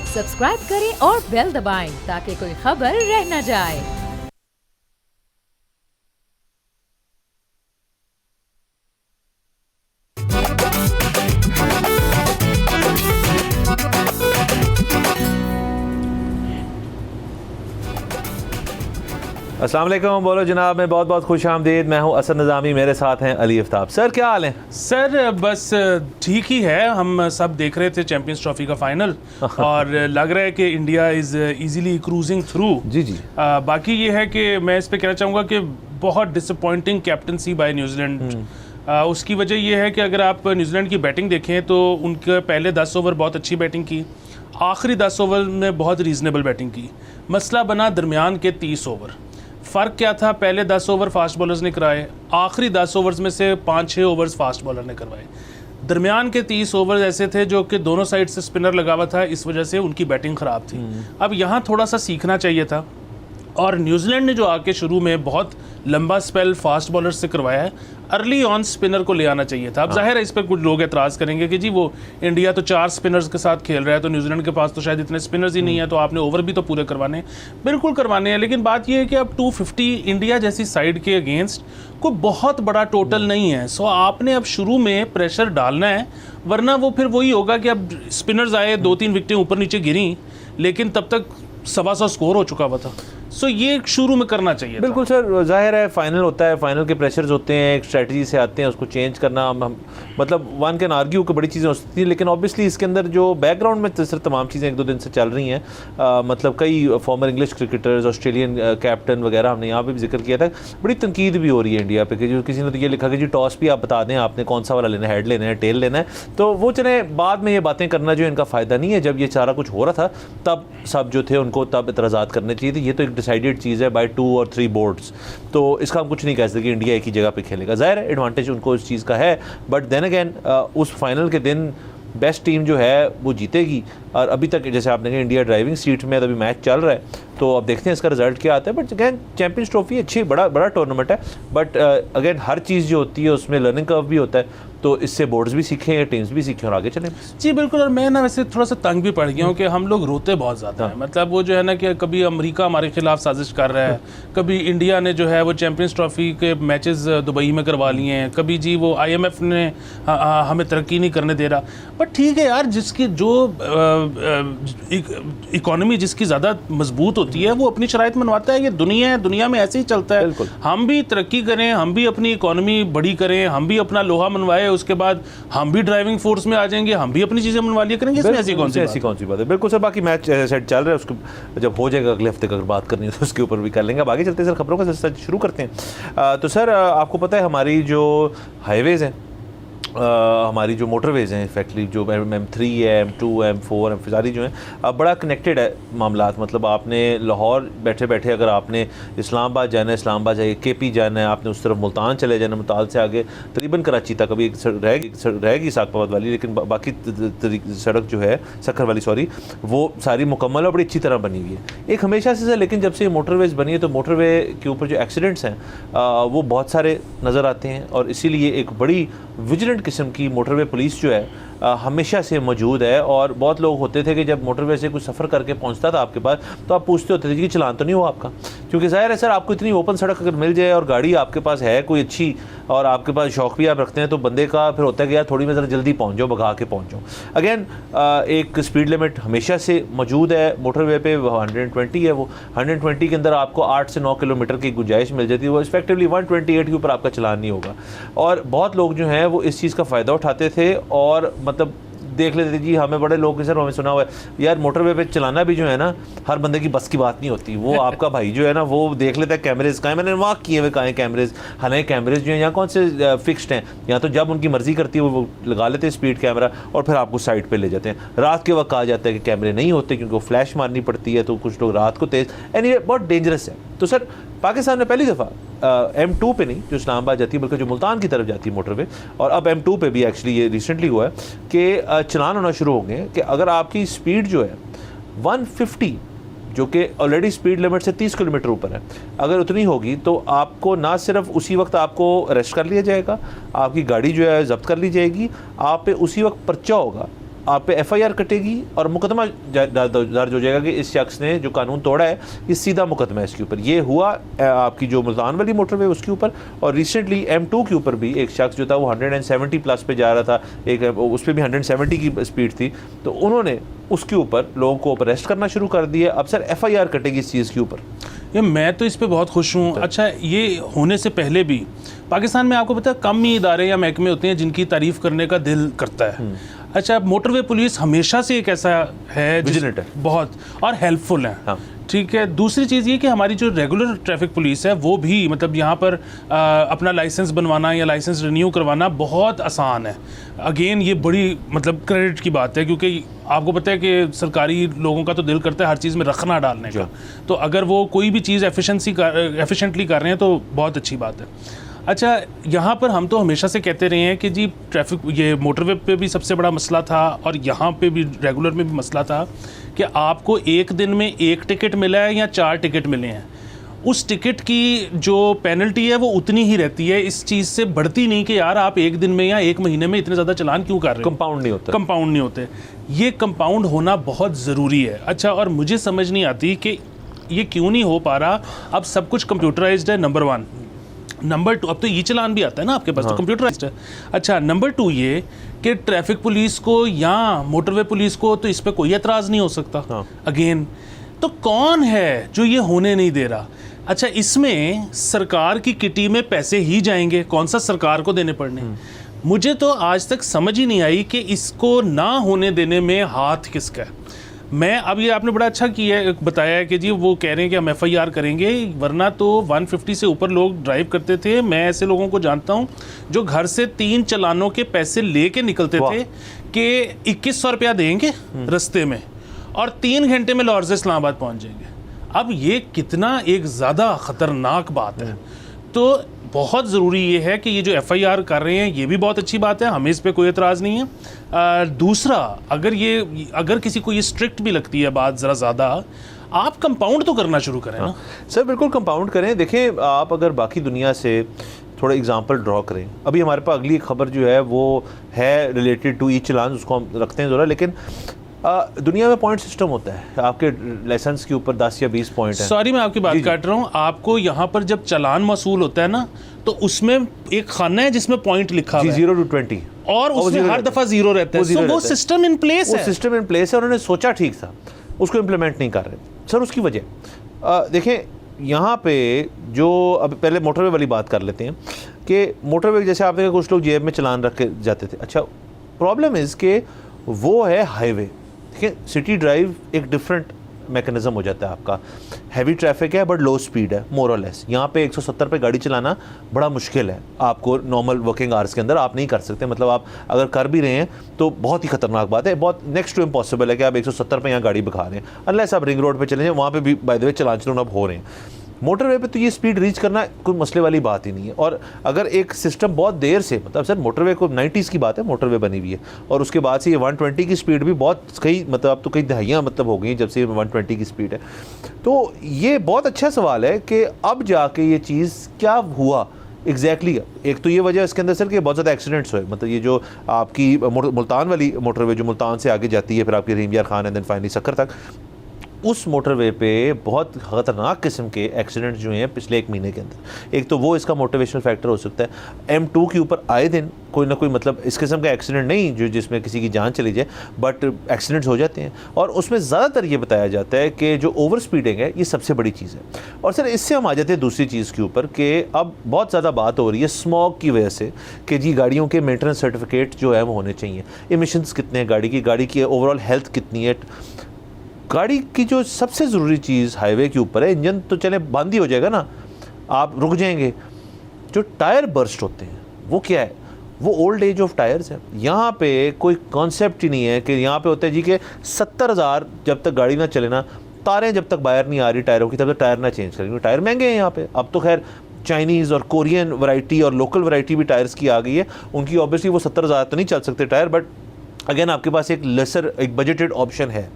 Subscribe करें और bell दबाएं ताकि कोई खबर रह न जाए। अस्सलाम वालेकुम, बोलो जनाब, मैं बहुत बहुत खुश आमदीद। मैं हूं असद निज़ामी, मेरे साथ हैं अली आफ्ताब। सर क्या हाल है? सर बस ठीक ही है। हम सब देख रहे थे चैंपियंस ट्रॉफी का फाइनल और लग रहा है कि India is easily cruising through. जी जी। बाकी ये है कि मैं इस पे कहना चाहूँगा कि बहुत डिसअपॉइंटिंग कैप्टनसी बाय न्यूजीलैंड। उसकी वजह यह है कि अगर आप न्यूजीलैंड की बैटिंग देखें तो उनके पहले 10 ओवर बहुत अच्छी बैटिंग की, आखिरी 10 ओवर में बहुत रीज़नेबल बैटिंग की। मसला बना दरमियान के 30 ओवर। फ़र्क क्या था? पहले 10 ओवर फास्ट बॉलर्स ने कराए, आखिरी 10 ओवर्स में से 5-6 ओवर्स फास्ट बॉलर ने करवाए। दरमियान के 30 ओवर ऐसे थे जो कि दोनों साइड से स्पिनर लगा हुआ था, इस वजह से उनकी बैटिंग ख़राब थी। अब यहाँ थोड़ा सा सीखना चाहिए था। और न्यूजीलैंड ने जो आके शुरू में बहुत लंबा स्पेल फास्ट बॉलर से करवाया है, अर्ली ऑन स्पिनर को ले आना चाहिए था। अब जाहिर है इस पर कुछ लोग एतराज़ करेंगे कि जी वो इंडिया तो 4 स्पिनर्स के साथ खेल रहा है, तो न्यूजीलैंड के पास तो शायद इतने स्पिनर्स ही नहीं है, तो आपने ओवर भी तो पूरे करवाने। बिल्कुल करवाने हैं, लेकिन बात यह है कि अब 250 इंडिया जैसी साइड के अगेंस्ट कोई बहुत बड़ा टोटल नहीं है। सो आपने अब शुरू में प्रेशर डालना है, वरना वो फिर वही होगा कि अब स्पिनर्स आए, 2-3 विकेटें ऊपर नीचे गिरी, लेकिन तब तक 125 स्कोर हो चुका हुआ था। सो ये शुरू में करना चाहिए। बिल्कुल सर, जाहिर है फाइनल होता है, फाइनल के प्रेशर्स होते हैं, एक स्ट्रेटजी से आते हैं, उसको चेंज करना हम मतलब वन कैन आर्ग्यू कि बड़ी चीज़ें हो सकती हैं, लेकिन ऑब्वियसली इसके अंदर जो बैकग्राउंड में सर तमाम चीज़ें 1-2 दिन से चल रही हैं। मतलब कई farmer English cricketers, Australian captain वगैरह, हमने यहाँ पर भी जिक्र किया था। बड़ी तनकीद भी हो रही है इंडिया पे कि जो किसी ने तो ये लिखा कि जी टॉस भी आप बता दें आपने कौन सा वाला लेना है, हेड लेना है, टेल लेना है। तो वो चले बाद में ये बातें करना जो इनका फ़ायदा नहीं है। जब ये सारा कुछ हो रहा था तब सब जो थे उनको तब एतराज़ात करने चाहिए थे। ये तो एक डिसाइडेड चीज़ है बाय 2 और 3 बोर्ड्स, तो इसका हम कुछ नहीं कह सकते कि इंडिया एक ही जगह पे खेलेगा। ज़ाहिर है एडवांटेज उनको इस चीज़ का है, बट देन अगेन उस फाइनल के दिन बेस्ट टीम जो है वो जीतेगी। और अभी तक जैसे आपने कहा इंडिया ड्राइविंग सीट में, अभी मैच चल रहा है, तो अब देखते हैं इसका रिजल्ट क्या आता है। बट अगेन चैंपियंस ट्रॉफी अच्छी बड़ा टूर्नामेंट है, बट अगेन हर चीज़ जो होती है उसमें लर्निंग कर्व भी होता है, तो इससे बोर्ड्स भी सीखें, टीम्स भी सीखें और आगे चलें। जी बिल्कुल। और मैं ना वैसे थोड़ा सा तंग भी पड़ गया हूँ कि हम लोग रोते बहुत ज़्यादा हैं। मतलब वो जो है ना कि कभी अमेरिका हमारे खिलाफ साजिश कर रहा है, कभी इंडिया ने जो है वो चैंपियंस ट्रॉफी के मैचेस दुबई में करवा लिए हैं, कभी जी वो IMF ने हमें तरक्की नहीं करने दे रहा। बट ठीक है यार, जिसकी जो इकोनॉमी जिसकी ज़्यादा मजबूत होती है वो अपनी शराइत मनवाता है। ये दुनिया है, दुनिया में ऐसे ही चलता है। हम भी तरक्की करें, हम भी अपनी इकोनॉमी बड़ी करें, हम भी अपना लोहा मनवाए, उसके बाद हम भी ड्राइविंग फोर्स में आ जाएंगे, हम भी अपनी चीज़ें मनवा लिया करेंगे। इसमें ऐसी कौन सी बात है? बिल्कुल सर। बाकी मैच सेट चल रहा है, उसको जब हो जाएगा अगले हफ्ते का अगर बात करनी है तो उसके ऊपर भी कर लेंगे। अब आगे चलते हैं सर, खबरों का सिलसिला शुरू करते हैं। तो सर आपको पता है हमारी जो हाईवेज़ हैं, हमारी जो मोटरवेज़ हैं, इफेक्टली जो M3 है, M2, M4, M सारी जो हैं, अब बड़ा कनेक्टेड है मामलात। मतलब आपने लाहौर बैठे बैठे अगर आपने इस्लामाबाद जाना है, इस्लामाबाद जाइए, KP जाना है, आपने उस तरफ मुल्तान चले जाना, मुल्तान से आगे तकरीबन कराची तक अभी रहेगी साकपाबाद वाली, लेकिन बाकी सड़क जो है सक्खर वाली, सॉरी, वो सारी मुकम्मल और बड़ी अच्छी तरह बनी हुई है। एक हमेशा से, लेकिन जब से ये मोटरवेज़ बनी है तो मोटरवे के ऊपर जो एक्सीडेंट्स हैं वो बहुत सारे नज़र आते हैं, और इसीलिए एक बड़ी विजिलेंट किस्म की मोटरवे पुलिस जो है हमेशा से मौजूद है। और बहुत लोग होते थे कि जब मोटरवे से कुछ सफ़र करके पहुंचता था आपके पास, तो आप पूछते होते थे कि चलान तो नहीं हुआ आपका, क्योंकि ज़ाहिर है सर आपको इतनी ओपन सड़क अगर मिल जाए और गाड़ी आपके पास है कोई अच्छी, और आपके पास शौक भी आप रखते हैं, तो बंदे का फिर होता है कि यार थोड़ी मैं ज़रा जल्दी पहुँच जाऊँ, भगा के पहुँच जाऊँ। अगेन एक स्पीड लिमिट हमेशा से मौजूद है मोटरवे पे, 120 है। वो 120 के अंदर आपको 8 से 9 किलोमीटर की गुंजाइश मिल जाती है, वो इफेक्टिवली 128 के ऊपर आपका चलान नहीं होगा। और बहुत लोग जो हैं वो इस चीज़ का फ़ायदा उठाते थे और मतलब देख लेते थे जी। हमें बड़े लोग सर हमें सुना हुआ है यार मोटरवे पे चलाना भी जो है ना हर बंदे की बस की बात नहीं होती। वो आपका भाई जो है ना वो देख लेता है कैमरेज कहाँ, मैंने मार्क किए हुए कहाँ हैं कैमरेज। हालांकि कैमरेज जो हैं यहाँ कौन से फिक्स्ड हैं, यहाँ तो जब उनकी मर्जी करती है वो लगा लेते हैं स्पीड कैमरा और फिर आपको साइड पर ले जाते हैं। रात के वक्त कहा जाता है कि कैमरे नहीं होते क्योंकि वो फ्लैश मारनी पड़ती है, तो कुछ लोग रात को तेज़, एनीवे बहुत डेंजरस है। तो सर पाकिस्तान में पहली दफ़ा M2 पे नहीं जो इस्लामाबाद जाती है बल्कि जो मुल्तान की तरफ जाती है मोटरवे, और अब M2 पे भी एक्चुअली ये रिसेंटली हुआ है कि चलान होना शुरू हो गए कि अगर आपकी स्पीड जो है 150 जो कि ऑलरेडी स्पीड लिमिट से 30 किलोमीटर ऊपर है, अगर उतनी होगी तो आपको ना सिर्फ उसी वक्त आपको अरेस्ट कर लिया जाएगा, आपकी गाड़ी जो है जब्त कर ली जाएगी, आप पे उसी वक्त पर्चा होगा आप पे FIR कटेगी और मुकदमा दर्ज हो जाएगा कि इस शख्स ने जो कानून तोड़ा है, ये सीधा मुकदमा है इसके ऊपर। ये हुआ आपकी जो मुल्तान वाली मोटरवे उसके ऊपर, और रिसेंटली M2 के ऊपर भी एक शख्स जो था वो 170 प्लस पे जा रहा था, एक उस पर भी 170 की स्पीड थी, तो उन्होंने उसके ऊपर लोगों को अरेस्ट करना शुरू कर दिया। अब सर FIR कटेगी इस चीज़ के ऊपर। ये मैं तो इस पे बहुत खुश हूँ। अच्छा, ये होने से पहले भी पाकिस्तान में आपको पता है कम ही इदारे या महकमे होते हैं जिनकी तारीफ करने का दिल करता है। अच्छा, मोटरवे पुलिस हमेशा से एक ऐसा है विजिलेंट है बहुत, और हेल्पफुल है। हाँ। ठीक है, दूसरी चीज़ ये कि हमारी जो रेगुलर ट्रैफिक पुलिस है वो भी मतलब यहाँ पर अपना लाइसेंस बनवाना या लाइसेंस रिन्यू करवाना बहुत आसान है। अगेन ये बड़ी मतलब क्रेडिट की बात है, क्योंकि आपको पता है कि सरकारी लोगों का तो दिल करता है हर चीज़ में रखना डालने का, तो अगर वो कोई भी चीज़ एफिशिएंटली कर रहे हैं तो बहुत अच्छी बात है। अच्छा, यहाँ पर हम तो हमेशा से कहते रहे हैं कि जी ट्रैफिक, ये मोटरवे पे भी सबसे बड़ा मसला था और यहाँ पे भी रेगुलर में भी मसला था कि आपको एक दिन में एक टिकट मिला है या 4 टिकट मिले हैं, उस टिकट की जो पेनल्टी है वो उतनी ही रहती है, इस चीज़ से बढ़ती नहीं कि यार आप एक दिन में या एक महीने में इतने ज़्यादा चलान क्यों कर रहे हो। कंपाउंड नहीं होता, कंपाउंड नहीं होते। ये कंपाउंड होना बहुत ज़रूरी है। अच्छा, और मुझे समझ नहीं आती कि ये क्यों नहीं हो पा रहा। अब सब कुछ कंप्यूटराइज्ड है, नंबर 1। नंबर 2, अब तो ई चालान भी आता है ना आपके पास, तो कंप्यूटराइज्ड है। अच्छा, नंबर 2 ये कि ट्रैफिक पुलिस को या मोटरवे पुलिस को तो इस पर कोई एतराज़ नहीं हो सकता। अगेन, तो कौन है जो ये होने नहीं दे रहा? अच्छा, इसमें सरकार की किटी में पैसे ही जाएंगे, कौन सा सरकार को देने पड़ने? मुझे तो आज तक समझ ही नहीं आई कि इसको ना होने देने में हाथ किसका है। मैं अब ये आपने बड़ा अच्छा किया बताया है कि जी वो कह रहे हैं कि हम FIR करेंगे, वरना तो 150 से ऊपर लोग ड्राइव करते थे। मैं ऐसे लोगों को जानता हूँ जो घर से 3 चालानों के पैसे लेके निकलते थे कि 2100 रुपया देंगे रास्ते में और 3 घंटे में लाहौर से इस्लामाबाद पहुँच जाएंगे। अब ये कितना एक ज़्यादा ख़तरनाक बात है। तो बहुत ज़रूरी ये है कि ये जो FIR कर रहे हैं ये भी बहुत अच्छी बात है, हमें इस पर कोई एतराज़ नहीं है। दूसरा, अगर किसी को ये स्ट्रिक्ट भी लगती है बात ज़रा ज़्यादा, आप कंपाउंड तो करना शुरू करें ना। सर बिल्कुल कंपाउंड करें। देखें, आप अगर बाकी दुनिया से थोड़ा एग्जांपल ड्रॉ करें, अभी हमारे पास अगली खबर जो है वो है रिलेटेड टू ई चालान, उसको हम रखते हैं ज़रा, लेकिन दुनिया में पॉइंट सिस्टम होता है, आपके लाइसेंस के ऊपर 10 या 20 पॉइंट है। सॉरी मैं आपकी बात काट रहा हूँ। आपको यहाँ पर जब चालान मसूल होता है ना, तो उसमें एक खाना है जिसमें पॉइंट लिखा हुआ है 0 to 20, और उसमें हर दफा 0 रहता है। वो सिस्टम इन प्लेस है, वो सिस्टम इन प्लेस है। उन्होंने सोचा ठीक था, उसको इम्प्लीमेंट नहीं कर रहे। सर उसकी वजह देखें, यहाँ पे जो अब पहले मोटरवे वाली बात कर लेते हैं कि मोटरवे जैसे आपने कहा कुछ लोग जेब में चालान रख के जाते थे। अच्छा, प्रॉब्लम इज़ के वो है हाईवे। देखिए, सिटी ड्राइव एक डिफरेंट मैकेनिज्म हो जाता है आपका। हैवी ट्रैफिक है बट लो स्पीड है, मोर और लेस। यहाँ पे 170 पे गाड़ी चलाना बड़ा मुश्किल है, आपको नॉर्मल वर्किंग आवर्स के अंदर आप नहीं कर सकते। मतलब आप अगर कर भी रहे हैं तो बहुत ही खतरनाक बात है, बहुत नेक्स्ट टू इम्पॉसिबल है कि आप 170 पे यहाँ गाड़ी भगा रहे हैं, अनलेस आप रिंग रोड पे चले जाएं, वहाँ पे भी बाय द वे चलान चलान अब हो रहे हैं। मोटरवे पे तो ये स्पीड रीच करना कोई मसले वाली बात ही नहीं है। और अगर एक सिस्टम बहुत देर से, मतलब सर मोटरवे को 90s की बात है, मोटरवे बनी हुई है, और उसके बाद से ये 120 की स्पीड भी बहुत कई मतलब अब तो कई दहाइयाँ मतलब हो गई जब से 120 की स्पीड है। तो ये बहुत अच्छा सवाल है कि अब जाके ये चीज़ क्या हुआ एग्जैक्टली एक तो ये वजह इसके अंदर सर कि बहुत ज़्यादा एक्सीडेंट्स हुए। मतलब ये जो आपकी मुल्तान वाली मोटरवे जो मुल्तान से आगे जाती है, फिर आपकी रहीम यार खान एंड देन फाइनली सक्कर तक, उस मोटरवे पे बहुत ख़तरनाक किस्म के एक्सीडेंट्स जो हैं पिछले 1 महीने के अंदर। एक तो वो इसका मोटिवेशनल फैक्टर हो सकता है। M2 के ऊपर आए दिन कोई ना कोई मतलब इस किस्म का एक्सीडेंट नहीं जो जिसमें किसी की जान चली जाए, बट एक्सीडेंट्स हो जाते हैं। और उसमें ज़्यादातर ये बताया जाता है कि जो ओवर स्पीडिंग है ये सबसे बड़ी चीज़ है। और सर इससे हम आ जाते हैं दूसरी चीज़ के ऊपर कि अब बहुत ज़्यादा बात हो रही है स्मॉग की वजह से कि जी गाड़ियों के मेंटेनेंस सर्टिफिकेट जो है वो होने चाहिए, एमिशंस कितने हैं गाड़ी की ओवरऑल हेल्थ कितनी है। गाड़ी की जो सबसे ज़रूरी चीज़ हाईवे के ऊपर है, इंजन तो चले बंद ही हो जाएगा ना, आप रुक जाएंगे। जो टायर बर्स्ट होते हैं वो क्या है, वो ओल्ड एज ऑफ टायर्स है। यहाँ पे कोई कॉन्सेप्ट ही नहीं है कि यहाँ पे होता है जी कि 70,000 जब तक गाड़ी ना चले ना, तारें जब तक बाहर नहीं आ रही टायरों की तब तक टायर ना चेंज करेंगे। टायर महंगे हैं यहाँ पे। अब तो खैर चाइनीज़ और कोरियन वैरायटी और लोकल वैरायटी भी टायर्स की आ गई है, उनकी ऑब्वियसली वो 70,000 तो नहीं चल सकते टायर, बट अगेन आपके पास एक लेसर एक बजटेड ऑप्शन है।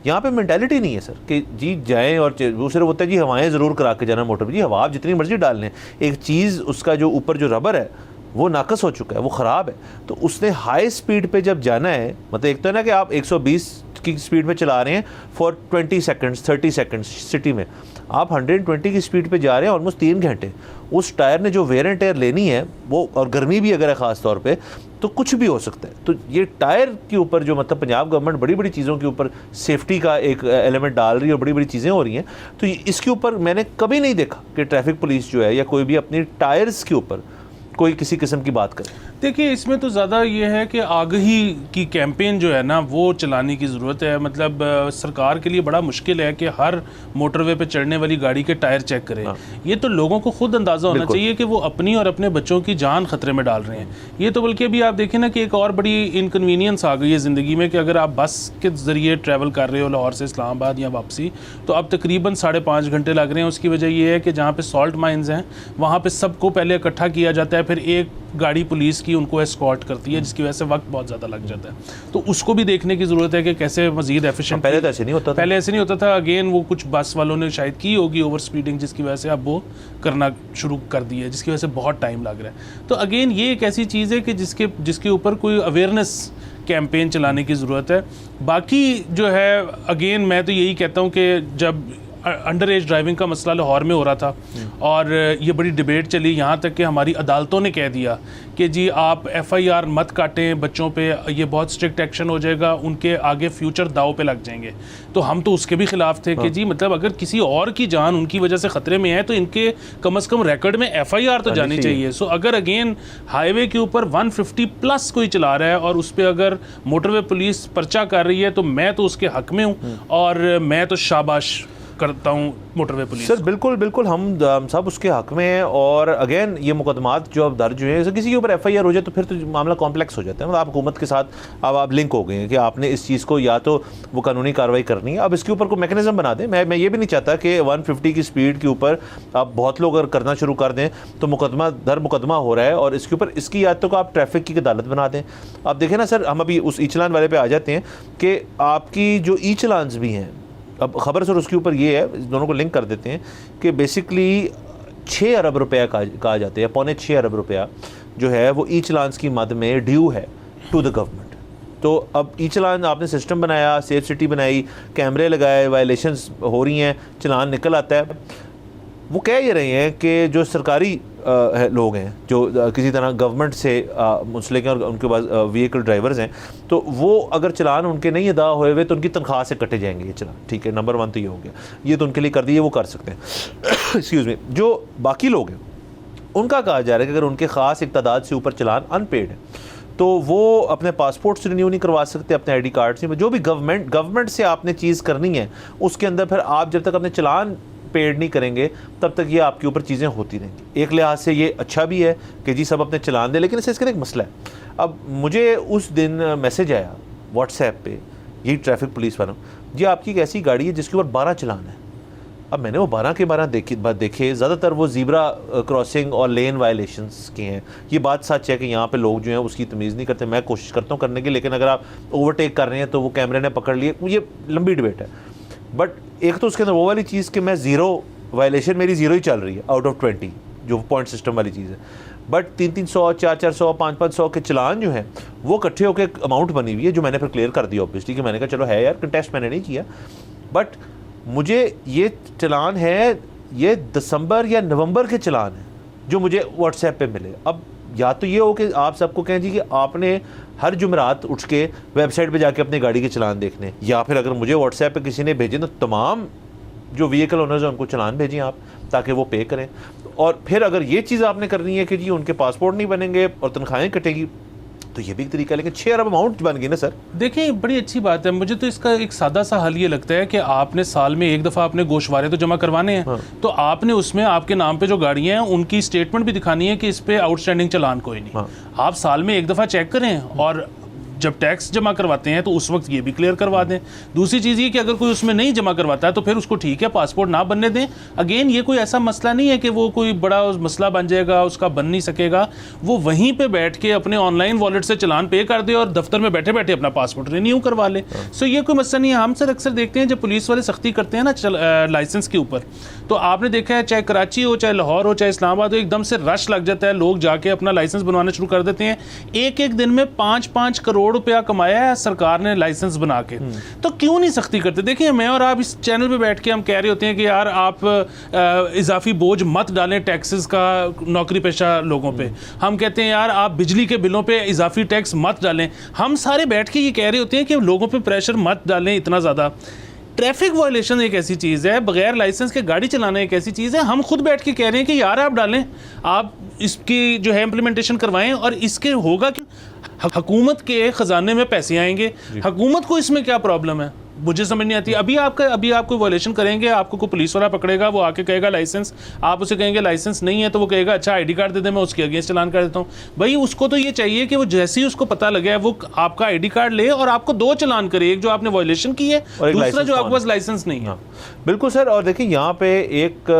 यहाँ पे मेंटालिटी नहीं है सर कि जी जाएं और दूसरे होता है जी हवाएं ज़रूर करा के जाना मोटर में। जी हवा आप जितनी मर्जी डाल लें, एक चीज़ उसका जो ऊपर जो रबर है वो नाकस हो चुका है, वो ख़राब है। तो उसने हाई स्पीड पे जब जाना है, मतलब एक तो है ना कि आप 120 की स्पीड पे चला रहे हैं फॉर 20 सेकंड्स 30 सेकंड्स सिटी में, आप 120 की स्पीड पे जा रहे हैं ऑलमोस्ट 3 घंटे। उस टायर ने जो वेयर एंड टेयर लेनी है वो, और गर्मी भी अगर है ख़ास तौर पे, तो कुछ भी हो सकता है। तो ये टायर के ऊपर जो मतलब पंजाब गवर्नमेंट बड़ी बड़ी चीज़ों के ऊपर सेफ्टी का एक एलिमेंट डाल रही है और बड़ी बड़ी चीज़ें हो रही हैं, तो इसके ऊपर मैंने कभी नहीं देखा कि ट्रैफिक पुलिस जो है या कोई भी अपनी टायर्स के ऊपर कोई किसी किस्म की बात करे। देखिए, इसमें तो ज़्यादा ये है कि आगाही की कैंपेन जो है ना वो चलाने की ज़रूरत है। मतलब सरकार के लिए बड़ा मुश्किल है कि हर मोटरवे पे चढ़ने वाली गाड़ी के टायर चेक करें। ये तो लोगों को खुद अंदाज़ा होना चाहिए कि वो अपनी और अपने बच्चों की जान खतरे में डाल रहे हैं। ये तो बल्कि अभी आप देखें ना कि एक और बड़ी इनकन्वीनियंस आ गई है ज़िंदगी में कि अगर आप बस के ज़रिए ट्रैवल कर रहे हो लाहौर से इस्लामाबाद या वापसी, तो अब तकरीबन 5.5 घंटे लग रहे हैं। उसकी वजह ये है कि जहाँ पे सॉल्ट माइंस हैं वहाँ पे सबको पहले इकट्ठा किया जाता है, फिर एक गाड़ी पुलिस की उनको एस्कॉर्ट करती है, जिसकी वजह से वक्त बहुत ज़्यादा लग जाता है। तो उसको भी देखने की ज़रूरत है कि कैसे मज़ीद एफिशिएंट। पहले तो ऐसे नहीं होता था। पहले ऐसे नहीं होता था। अगेन वो कुछ बस वालों ने शायद की होगी ओवर स्पीडिंग, जिसकी वजह से अब वो करना शुरू कर दी है, जिसकी वजह से बहुत टाइम लग रहा है। तो अगेन ये एक ऐसी चीज़ है कि जिसके ऊपर कोई अवेयरनेस कैंपेन चलाने की ज़रूरत है। बाकी जो है अगेन मैं तो यही कहता हूँ कि जब अंडर एज ड्राइविंग का मसला लाहौर में हो रहा था और ये बड़ी डिबेट चली, यहाँ तक कि हमारी अदालतों ने कह दिया कि जी आप FIR मत काटें बच्चों पे, ये बहुत स्ट्रिक्ट एक्शन हो जाएगा, उनके आगे फ्यूचर दाव पे लग जाएंगे। तो हम तो उसके भी खिलाफ थे कि जी मतलब अगर किसी और की जान उनकी वजह से ख़तरे में है तो इनके कम से कम रिकॉर्ड में FIR तो जानी चाहिए। सो अगर अगेन हाईवे के ऊपर 150 प्लस कोई चला रहा है और उस पर अगर मोटरवे पुलिस पर्चा कर रही है तो मैं तो उसके हक में हूँ और मैं तो शाबाश करता हूँ मोटरवे पुलिस। सर बिल्कुल बिल्कुल, हम सब उसके हक में हैं। और अगेन ये मुकदमात जो अब दर्ज हुए हैं, किसी के ऊपर FIR हो जाए तो फिर तो मामला कॉम्प्लेक्स हो जाता है। मतलब आप हुकूमत के साथ अब आप लिंक हो गए हैं कि आपने इस चीज़ को या तो वो कानूनी कार्रवाई करनी है, अब इसके ऊपर कोई मैकेनिज्म बना दें। मैं ये भी नहीं चाहता कि 150 की स्पीड के ऊपर आप बहुत लोग अगर करना शुरू कर दें तो मुकदमा दर मुकदमा हो रहा है, और इसके ऊपर इसकी या तो आप ट्रैफिक की अदालत बना दें। आप देखें ना सर, हम अभी उस ई चलान वाले पे आ जाते हैं कि आपकी जो ई चलान्स भी हैं, अब ख़बर सर उसके ऊपर ये है, दोनों को लिंक कर देते हैं कि बेसिकली 6 अरब रुपया कहा जाता है, 5.25 अरब रुपया जो है वो ई चलान्स की मद में ड्यू है टू द गवर्नमेंट। तो अब ई चलान आपने सिस्टम बनाया, सेफ सिटी बनाई, कैमरे लगाए, वायलेशंस हो रही हैं, चलान निकल आता है। वो कह ये रहे हैं कि जो सरकारी लोग हैं जो किसी तरह गवर्नमेंट से मुंसलिक हैं और उनके पास व्हीकल ड्राइवर्स हैं, तो वो अगर चलान उनके नहीं अदा हुए हुए तो उनकी तनख्वाह से कटे जाएंगे ये चलान। ठीक है, नंबर 1 तो ये हो गया, ये तो उनके लिए कर दिए, वो कर सकते हैं। एक्सक्यूज़ मी, जो बाकी लोग हैं उनका कहा जा रहा है कि अगर उनके ख़ास एक तादाद से ऊपर चलान अनपेड है तो वो अपने पासपोर्ट से रिन्यू नहीं करवा सकते, अपने ID कार्ड से, जो भी गवर्नमेंट से आपने चीज़ करनी है उसके अंदर फिर आप जब तक अपने चलान पेड नहीं करेंगे तब तक ये आपके ऊपर चीज़ें होती रहेंगी। एक लिहाज से ये अच्छा भी है कि जी सब अपने चलान दें, लेकिन इसका एक मसला है। अब मुझे उस दिन मैसेज आया व्हाट्सएप पे, यही ट्रैफिक पुलिस वालों, जी आपकी एक ऐसी गाड़ी है जिसके ऊपर 12 चलान है। अब मैंने वो 12 के 12 देखे, ज़्यादातर वो ज़ीब्रा क्रॉसिंग और लेन वायलेशंस के हैं। ये बात सच है कि यहाँ पे लोग जो हैं उसकी तमीज़ नहीं करते, मैं कोशिश करता हूँ करने की, लेकिन अगर आप ओवरटेक कर रहे हैं तो वो कैमरे ने पकड़ लिए, ये लंबी डिबेट है। बट एक तो उसके अंदर वो वाली चीज़ कि मैं ज़ीरो वायलेशन मेरी ज़ीरो ही चल रही है आउट ऑफ 20, जो पॉइंट सिस्टम वाली चीज़ है। बट 300, 400, 500 के चलान जो हैं वो इकट्ठे होकर एक अमाउंट बनी हुई है, जो मैंने फिर क्लियर कर दिया ऑब्वियसली कि मैंने कहा चलो है यार, कंटेस्ट मैंने नहीं किया। बट मुझे ये चलान है, ये दिसंबर या नवंबर के चलान है जो मुझे व्हाट्सएप पे मिले। अब या तो ये हो कि आप सबको कहें जी कि आपने हर जुमेरात उठ के वेबसाइट पे जाके अपनी गाड़ी के चलान देखने, या फिर अगर मुझे व्हाट्सएप पे किसी ने भेजे तो तमाम जो व्हीकल ओनर्स हैं उनको चलान भेजें आप, ताकि वो पे करें। और फिर अगर ये चीज़ आपने करनी है कि जी उनके पासपोर्ट नहीं बनेंगे और तनख्वाहें कटेगी, तो ये भी एक तरीका है। लेकिन 6 अरब अमाउंट बन गई ना सर। देखें, बड़ी अच्छी बात है। मुझे तो इसका एक सादा सा हल ये लगता है कि आपने साल में एक दफ़ा अपने गोशवारे तो जमा करवाने हैं। हाँ। तो आपने उसमें आपके नाम पे जो गाड़ियाँ हैं उनकी स्टेटमेंट भी दिखानी है कि इस पे आउटस्टैंडिंग चलान कोई नहीं। हाँ। आप साल में एक दफ़ा चेक करें और जब टैक्स जमा करवाते हैं तो उस वक्त ये भी क्लियर करवा दें। दूसरी चीज़ ये कि अगर कोई उसमें नहीं जमा करवाता है तो फिर उसको ठीक है पासपोर्ट ना बनने दें। अगेन ये कोई ऐसा मसला नहीं है कि वो कोई बड़ा मसला बन जाएगा, उसका बन नहीं सकेगा। वो वहीं पे बैठ के अपने ऑनलाइन वॉलेट से चलान पे कर दे और दफ्तर में बैठे बैठे अपना पासपोर्ट रिन्यू करवा ले। सो ये कोई मसला नहीं है। हम सर अक्सर देखते हैं जब पुलिस वाले सख्ती करते हैं ना लाइसेंस के ऊपर, तो आपने देखा है चाहे कराची हो, चाहे लाहौर हो, चाहे इस्लामाबाद हो, एकदम से रश लग जाता है, लोग जाके अपना लाइसेंस बनवाना शुरू कर देते हैं। एक एक दिन में 5-5 करोड़ रुपया कमाया है सरकार ने लाइसेंस बना के। तो क्यों नहीं सख्ती करते? देखिए मैं और आप इस चैनल पे बैठ के हम कह रहे होते हैं कि यार आप इजाफी बोझ मत डालें टैक्सेस का नौकरी पेशा लोगों पे। हम कहते हैं यार आप बिजली के बिलों पे इजाफी टैक्स मत डालें। हम सारे बैठ के ये कह रहे होते हैं कि लोगों पे प्रेशर मत डालें इतना ज़्यादा। ट्रैफिक वायलेशन एक ऐसी चीज़ है, बगैर लाइसेंस के गाड़ी चलाना एक ऐसी चीज़ है, हम खुद बैठ के कह रहे हैं कि यार आप डालें, आप इसकी जो है इम्प्लीमेंटेशन करवाएं। और इसके होगा कि हुकूमत के ख़जाने में पैसे आएंगे। हुकूमत को इसमें क्या प्रॉब्लम है मुझे समझ नहीं आती। अभी आप कोई वायलेशन करेंगे, आपको कोई पुलिस वाला पकड़ेगा, वो आके कहेगा लाइसेंस, आप उसे कहेंगे लाइसेंस नहीं है तो वो कहेगा अच्छा आईडी कार्ड दे दे, मैं उसके अगेंस्ट चलान कर देता हूँ। भाई उसको तो ये चाहिए कि वो जैसे ही उसको पता लगे वो आपका आईडी कार्ड ले और आपको 2 चलान करे, एक जो आपने वायलेशन की है, दूसरा जो आपके पास लाइसेंस नहीं है। बिल्कुल सर। और देखिए यहाँ पे एक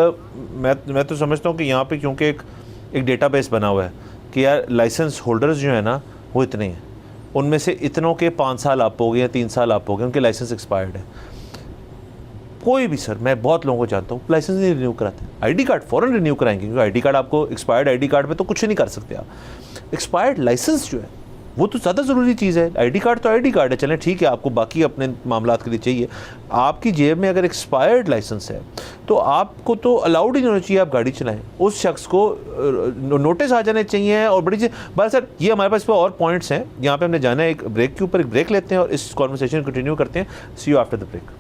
मैं तो समझता हूँ कि यहाँ पे क्योंकि एक डेटाबेस बना हुआ है कि यार लाइसेंस होल्डर्स जो है ना वो इतने हैं, उनमें से इतनों के 5 साल आप हो गए या 3 साल आप हो गए, उनके लाइसेंस एक्सपायर्ड है। कोई भी सर, मैं बहुत लोगों को जानता हूँ लाइसेंस नहीं रिन्यू कराते, आईडी कार्ड फ़ौरन रिन्यू कराएंगे क्योंकि आईडी कार्ड आपको एक्सपायर्ड आईडी कार्ड पे तो कुछ नहीं कर सकते आप। एक्सपायर्ड लाइसेंस जो है वो तो ज़्यादा ज़रूरी चीज़ है। आईडी कार्ड तो आईडी कार्ड है, चलें ठीक है, आपको बाकी अपने मामलात के लिए चाहिए। आपकी जेब में अगर एक्सपायर्ड लाइसेंस है तो आपको तो अलाउड ही नहीं होना चाहिए आप गाड़ी चलाएं। उस शख्स को नोटिस आ जाने चाहिए। और बड़ी चीज़ बस सर, ये हमारे पास और पॉइंट्स हैं, यहाँ पे हमने जाना है एक ब्रेक के ऊपर, एक ब्रेक लेते हैं और इस कॉन्वर्सेशन कंटिन्यू करते हैं। See you after the break.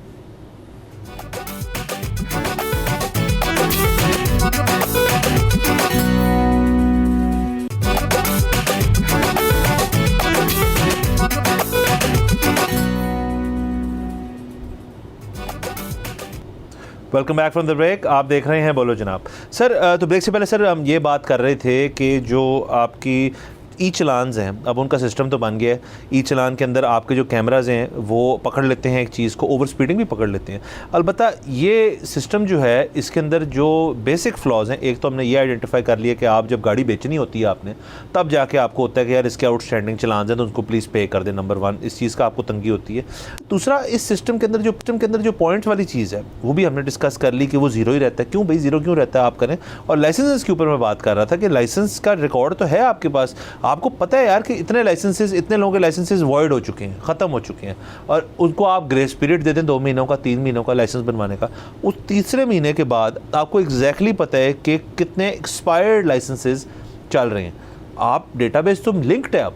Welcome back from the break. आप देख रहे हैं बोलो जनाब। सर तो ब्रेक से पहले सर हम ये बात कर रहे थे कि जो आपकी ई चलान्स हैं, अब उनका सिस्टम तो बन गया है। ई चलान के अंदर आपके जो कैमराज हैं वो पकड़ लेते हैं एक चीज़ को, ओवर स्पीडिंग भी पकड़ लेते हैं। अलबत्ता ये सिस्टम जो है इसके अंदर जो बेसिक फ्लॉज हैं, एक तो हमने ये आइडेंटिफाई कर लिया कि आप जब गाड़ी बेचनी होती है आपने, तब जाके आपको होता है कि यार इसके आउटस्टैंडिंग चलान्स हैं तो उनको प्लीज़ पे कर दें। नंबर 1 इस चीज़ का आपको तंगी होती है। दूसरा, इस सिस्टम के अंदर जो पॉइंट्स वाली चीज़ है वो भी हमने डिस्कस कर ली कि वो ज़ीरो ही रहता है। क्यों भाई ज़ीरो क्यों रहता है आप करें। और लाइसेंस के ऊपर मैं बात कर रहा था कि लाइसेंस का रिकॉर्ड तो है आपके पास, आपको पता है यार कि इतने लाइसेंसेस, इतने लोगों के लाइसेंसेस वॉइड हो चुके हैं, ख़त्म हो चुके हैं, और उनको आप ग्रेस पीरियड दे दें 2 महीनों का, 3 महीनों का लाइसेंस बनवाने का। उस तीसरे महीने के बाद आपको एग्जैक्टली पता है कि कितने एक्सपायर्ड लाइसेंसेस चल रहे हैं। आप डेटाबेस तो लिंक्ड है,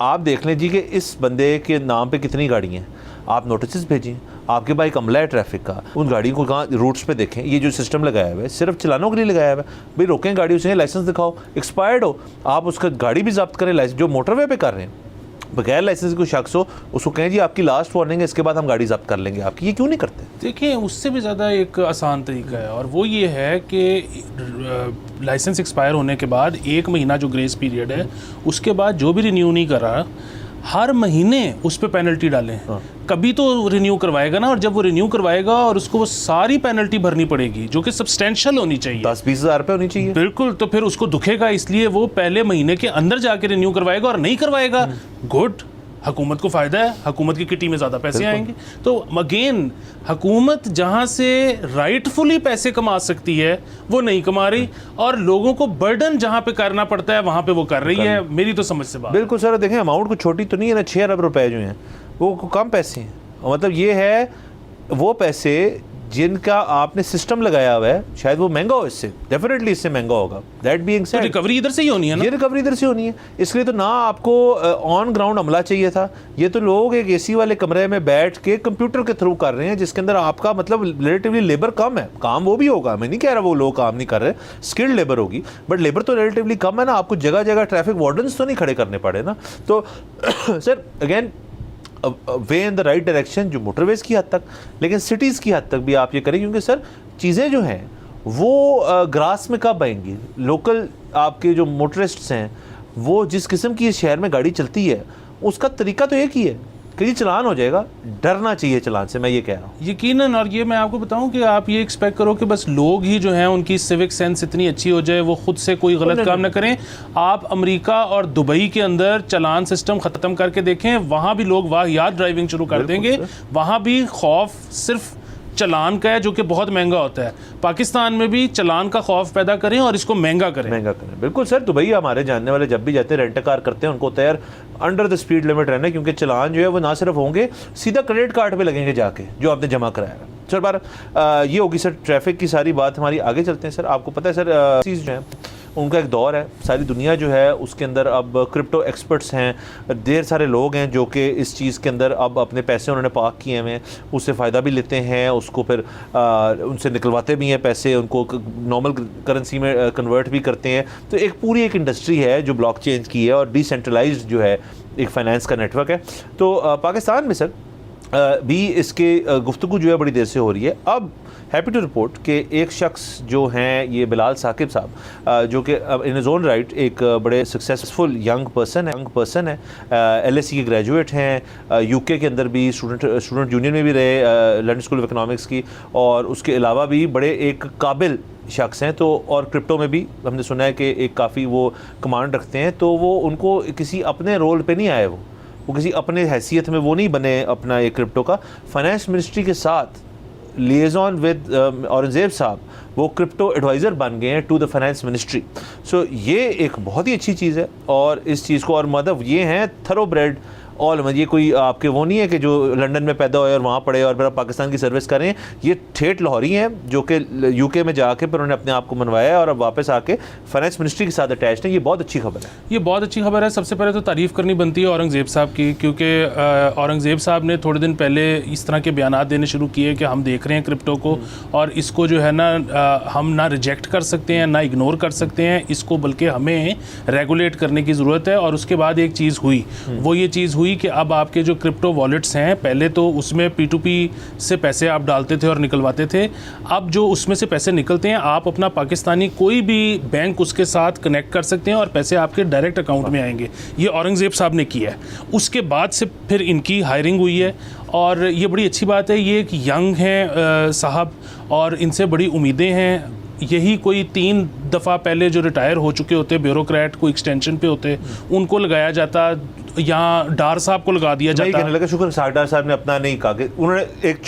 आप देख लें जी कि इस बंदे के नाम पे कितनी गाड़ियाँ हैं, आप नोटिस भेजिए। आपके पास एक अमला है ट्रैफिक का, उन गाड़ियों को कहाँ रूट्स पे देखें। ये जो सिस्टम लगाया हुआ है सिर्फ चलानों के लिए लगाया हुआ है। भाई रोकें गाड़ी, उसे लाइसेंस दिखाओ, एक्सपायर्ड हो आप उसका गाड़ी भी जब्त करें। लाइसेंस जो मोटरवे पे कर रहे हैं बगैर लाइसेंस कोई शख्स हो, उसको कहें जी आपकी लास्ट वार्निंग है, इसके बाद हम गाड़ी जब्त कर लेंगे आपकी। ये क्यों नहीं करते? देखिए उससे भी ज़्यादा एक आसान तरीका है, और वो ये है कि लाइसेंस एक्सपायर होने के बाद 1 महीना जो ग्रेस पीरियड है, उसके बाद जो भी रिन्यू नहीं कर रहा हर महीने उस पर पेनल्टी डालें। कभी तो रिन्यू करवाएगा ना, और जब वो रिन्यू करवाएगा और उसको वो सारी पेनल्टी भरनी पड़ेगी जो कि सब्सटेंशियल होनी चाहिए, 10-20 हज़ार रुपये होनी चाहिए। बिल्कुल, तो फिर उसको दुखेगा, इसलिए वो पहले महीने के अंदर जाके रिन्यू करवाएगा। और नहीं करवाएगा, गुड, हुकूमत को फ़ायदा है, हुकूमत की किटी में ज़्यादा पैसे आएंगे। तो अगेन हुकूमत जहाँ से राइटफुली पैसे कमा सकती है वो नहीं कमा रही, और लोगों को बर्डन जहाँ पे करना पड़ता है वहाँ पे वो कर रही है। मेरी तो समझ से बात। बिल्कुल सर, देखें अमाउंट कुछ छोटी तो नहीं है ना, 6 अरब रुपए जो हैं वो कम पैसे हैं। मतलब ये है वो पैसे जिनका आपने सिस्टम लगाया हुआ है, शायद वो महंगा हो, इससे डेफिनेटली इससे महंगा होगा। दैट बीइंग सेड, रिकवरी इधर से ही होनी है ना, ये रिकवरी इधर से होनी है। इसलिए तो ना आपको ऑन ग्राउंड अमला चाहिए था, ये तो लोग एक एसी वाले कमरे में बैठ के कंप्यूटर के थ्रू कर रहे हैं, जिसके अंदर आपका मतलब रिलेटिवली लेबर कम है। काम वो भी होगा, मैं नहीं कह रहा वो लोग काम नहीं कर रहे, स्किल्ड लेबर होगी, बट लेबर तो रिलेटिवली कम है ना। आपको जगह जगह ट्रैफिक वार्डन्स तो नहीं खड़े करने पड़े ना। तो sir again way in the right direction जो मोटरवेज की हद तक, लेकिन सिटीज़ की हद तक भी आप ये करें, क्योंकि सर चीज़ें जो हैं वो ग्रास में कब आएंगी। लोकल आपके जो मोटरिस्ट्स हैं वो जिस किस्म की इस शहर में गाड़ी चलती है उसका तरीका तो एक ही है कि ये चलान हो जाएगा, डरना चाहिए चलान से, मैं ये कह रहा हूँ। यकीनन। और ये मैं आपको बताऊं कि आप ये एक्सपेक्ट करो कि बस लोग ही जो हैं उनकी सिविक सेंस इतनी अच्छी हो जाए, वो खुद से कोई गलत काम ना करें। आप अमेरिका और दुबई के अंदर चलान सिस्टम ख़त्म करके देखें, वहाँ भी लोग वाहियात ड्राइविंग शुरू कर देंगे, वहाँ भी खौफ सिर्फ चलान का है जो कि बहुत महंगा होता है। पाकिस्तान में भी चलान का खौफ पैदा करें और इसको महंगा करें। बिल्कुल सर। दुबई हमारे जानने वाले जब भी जाते हैं रेंट कार करते हैं, उनको होता है यार अंडर द स्पीड लिमिट रहना, क्योंकि चलान जो है वो ना सिर्फ होंगे, सीधा क्रेडिट कार्ड पे लगेंगे जाके जो आपने जमा कराया। सर बार ये होगी सर ट्रैफिक की सारी बात हमारी। आगे चलते हैं सर। आपको पता है सर चीज़ जो है उनका एक दौर है, सारी दुनिया जो है उसके अंदर अब क्रिप्टो एक्सपर्ट्स हैं, ढेर सारे लोग हैं जो कि इस चीज़ के अंदर अब अपने पैसे उन्होंने पार्क किए हुए हैं, उससे फ़ायदा भी लेते हैं, उसको फिर उनसे निकलवाते भी हैं पैसे, उनको नॉर्मल करेंसी में कन्वर्ट भी करते हैं। तो एक पूरी एक इंडस्ट्री है जो ब्लॉकचेन की है और डिसेंट्रलाइज्ड जो है एक फाइनेंस का नेटवर्क है। तो पाकिस्तान में सर भी इसके गुफ्तगू जो है बड़ी देर से हो रही है। अब हैप्पी टू रिपोर्ट कि एक शख्स जो हैं ये बिलाल साकिब साहब, जो कि इन इज़ ओन राइट एक बड़े सक्सेसफुल यंग पर्सन है, LSE के ग्रेजुएट हैं, UK के अंदर भी स्टूडेंट यूनियन में भी रहे, लंदन स्कूल ऑफ इकनॉमिक्स की, और उसके अलावा भी बड़े एक काबिल शख्स हैं। तो और क्रिप्टो में भी हमने सुना है कि एक काफ़ी वो कमांड रखते हैं। तो वो उनको किसी अपने रोल पे नहीं आए, वो किसी अपने हैसियत में वो नहीं बने अपना एक क्रिप्टो का। फाइनेंस मिनिस्ट्री के साथ लिएज़ॉन विद औरंगज़ेब साहब वो क्रिप्टो एडवाइज़र बन गए हैं टू द फाइनेंस मिनिस्ट्री। सो ये एक बहुत ही अच्छी चीज़ है। और इस चीज़ को और मतलब ये हैं थरोब्रेड ऑल, ये कोई आपके वो नहीं है कि जो लंदन में पैदा हुए और वहाँ पढ़े और फिर आप पाकिस्तान की सर्विस करें। ये ठेठ लाहौरी हैं जो कि UK में जाके फिर उन्होंने अपने आप को मनवाया है और अब वापस आके फाइनेंस मिनिस्ट्री के साथ अटैच है। ये बहुत अच्छी खबर है। ये बहुत अच्छी खबर है। सबसे पहले तो तारीफ़ करनी बनती है औरंगज़ेब साहब की, क्योंकि औरंगज़ेब साहब ने थोड़े दिन पहले इस तरह के बयान देने शुरू किए कि हम देख रहे हैं क्रिप्टो को और इसको जो है ना हम ना रिजेक्ट कर सकते हैं ना इग्नोर कर सकते हैं इसको, बल्कि हमें रेगुलेट करने की ज़रूरत है। और उसके बाद एक चीज़ हुई, वो ये चीज़ हुई कि अब आपके जो क्रिप्टो वॉलेट्स हैं, पहले तो उसमें P2P से पैसे आप डालते थे और निकलवाते थे, अब जो उसमें से पैसे निकलते हैं आप अपना पाकिस्तानी कोई भी बैंक उसके साथ कनेक्ट कर सकते हैं और पैसे आपके डायरेक्ट अकाउंट में आएंगे। ये औरंगज़ेब साहब ने किया है। उसके बाद से फिर इनकी हायरिंग हुई है और ये बड़ी अच्छी बात है। ये एक यंग हैं साहब और इनसे बड़ी उम्मीदें हैं। यही कोई 3 दफ़ा पहले जो रिटायर हो चुके होते ब्यूरोक्रेट कोई एक्सटेंशन पे होते, उनको लगाया जाता, यहाँ डार साहब को लगा दिया जाता। कहने लगा शुक्र डार साहब ने अपना नहीं कहा कि उन्होंने एक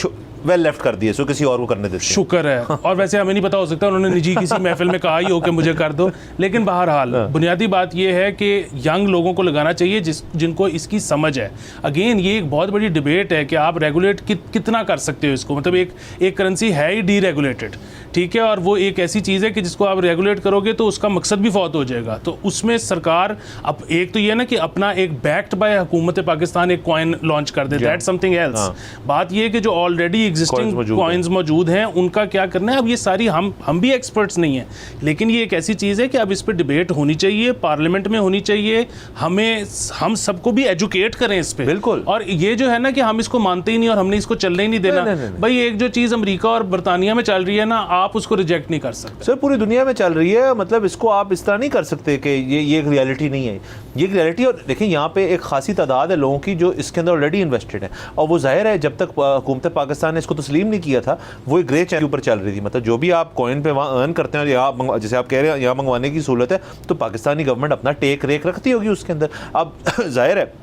वेल लेफ्ट कर दिए, सो किसी और को करने देते। शुक्र है। और वैसे हमें नहीं पता, हो सकता है उन्होंने निजी किसी महफिल में कहा ही हो कि मुझे कर दो। लेकिन बहरहाल बुनियादी बात यह है कि यंग लोगों को लगाना चाहिए जिनको इसकी समझ है। अगेन ये एक बहुत बड़ी डिबेट है कि आप रेगुलेट कितना कर सकते हो इसको। मतलब एक करेंसी है ही डीरेगुलेटेड, ठीक है, और वो एक ऐसी चीज़ है कि जिसको आप रेगुलेट करोगे तो उसका मकसद भी फौत हो जाएगा। तो उसमें सरकार अब एक तो ये ना कि अपना एक बैक्ड बाय हुकूमत पाकिस्तान एक कॉइन लॉन्च कर दे, दैट समथिंग एल्स। बात ये कि जो ऑलरेडी एग्जिस्टिंग कॉइन्स मौजूद हैं उनका क्या करना है। अब ये सारी हम भी एक्सपर्ट्स नहीं हैं, लेकिन ये एक ऐसी चीज़ है कि अब इस पर डिबेट होनी चाहिए, पार्लियामेंट में होनी चाहिए। हम सबको भी एजुकेट करें इस पर। बिल्कुल। और ये जो है ना कि हम इसको मानते ही नहीं और हमने इसको चलने ही नहीं देना। भाई एक जो चीज़ अमेरिका और बरतानिया में चल रही है ना, आप उसको रिजेक्ट नहीं कर सकते। सर पूरी दुनिया में चल रही है, मतलब इसको आप इस तरह नहीं कर सकते कि ये एक रियलिटी नहीं है, ये एक रियलिटी। और देखिए यहाँ पे एक खासी तादाद है लोगों की जो इसके अंदर ऑलरेडी इन्वेस्टेड है और वो जाहिर है जब तक हुकूमत पाकिस्तान ने इसको तस्लीम नहीं किया था वो एक ग्रे चैनल के ऊपर चल रही थी। मतलब जो भी आप कॉइन पे वहाँ अर्न करते हैं, यहाँ जैसे आप कह रहे हैं यहाँ मंगवाने की सहूलत है, तो पाकिस्तानी गवर्नमेंट अपना टेक रेक रखती होगी उसके अंदर। अब जाहिर है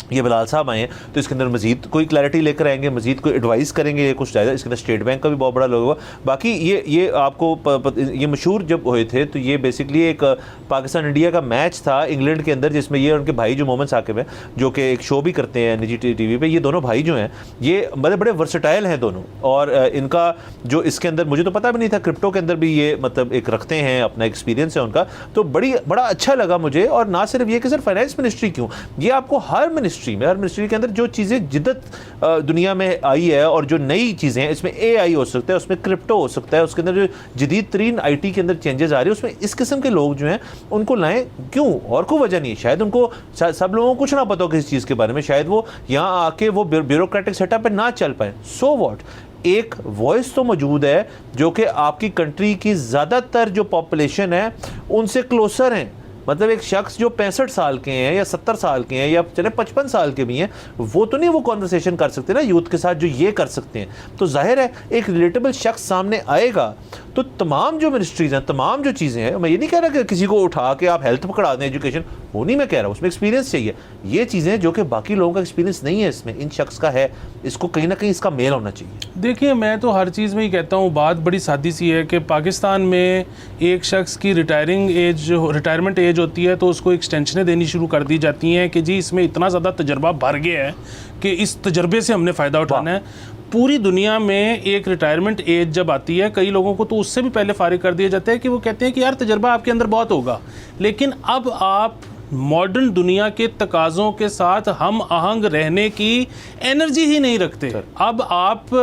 ये बिलाल साहब आए हैं तो इसके अंदर मजीद कोई क्लैरिटी लेकर आएंगे, मजीद कोई एडवाइस करेंगे, कुछ ज़्यादा। इसके अंदर स्टेट बैंक का भी बहुत बड़ा लोग होगा। बाकी ये आपको ये मशहूर जब हुए थे तो ये बेसिकली एक पाकिस्तान इंडिया का मैच था इंग्लैंड के अंदर, जिसमें ये उनके भाई जो मोहम्मद साकिब हैं जो कि एक शो भी करते हैं निजी TV पे, ये दोनों भाई जो हैं ये बड़े वर्सेटाइल हैं दोनों। और इनका जो इसके अंदर मुझे तो पता भी नहीं था क्रिप्टो के अंदर भी ये मतलब एक रखते हैं, अपना एक्सपीरियंस है उनका, तो बड़ा अच्छा लगा मुझे। और ना सिर्फ ये कि सर फाइनेंस मिनिस्ट्री क्यों, ये आपको हर मिनिस्ट्री के अंदर जो चीज़ें जिद्दत दुनिया में आई है और जो नई चीज़ें हैं, इसमें AI हो सकता है, उसमें क्रिप्टो हो सकता है, उसके अंदर जो जदीद तरीन IT के अंदर चेंजेस आ रही है, उसमें इस किस्म के लोग जो हैं उनको लाएं। क्यों? और कोई वजह नहीं है। शायद उनको सब लोगों को कुछ ना पता हो किसी चीज़ के बारे में, शायद वो यहाँ आके वो ब्यूरोक्रेटिक सेटअप पे ना चल पाए। सो व्हाट, एक वॉइस तो मौजूद है जो कि आपकी कंट्री की ज़्यादातर जो पॉपुलेशन है उनसे क्लोजर हैं, मतलब एक शख्स जो 65 साल के हैं या 70 साल के हैं या चले 55 साल के भी हैं, वो तो नहीं वो कॉन्वर्सेशन कर सकते ना यूथ के साथ जो ये कर सकते हैं। तो जाहिर है एक रिलेटेबल शख्स सामने आएगा तो तमाम जो मिनिस्ट्रीज हैं, तमाम जो चीज़ें हैं, मैं ये नहीं कह रहा कि किसी को उठा के आप हेल्थ पकड़ा दें, एजुकेशन, वो नहीं मैं कह रहा, उसमें एक्सपीरियंस चाहिए। ये चीज़ें जो कि बाकी लोगों का एक्सपीरियंस नहीं है इसमें, इन शख्स का है, इसको कहीं ना कहीं इसका मेल होना चाहिए। देखिए, मैं तो हर चीज़ में ही कहता हूँ, बात बड़ी सादी सी है कि पाकिस्तान में एक शख्स की रिटायरमेंट एज होती है तो उसको एक्सटेंशनें देनी शुरू कर दी जाती हैं कि जी इसमें इतना ज़्यादा तजर्बा भर गया है कि इस तजर्बे से हमने फ़ायदा उठाना है। पूरी दुनिया में एक रिटायरमेंट एज जब आती है, कई लोगों को तो उससे भी पहले फारिग कर दिया जाता है कि वो कहते हैं कि यार तजर्बा आपके अंदर बहुत होगा, लेकिन अब आप मॉडर्न दुनिया के तकाज़ों के साथ हम आहंग रहने की एनर्जी ही नहीं रखते। अब आप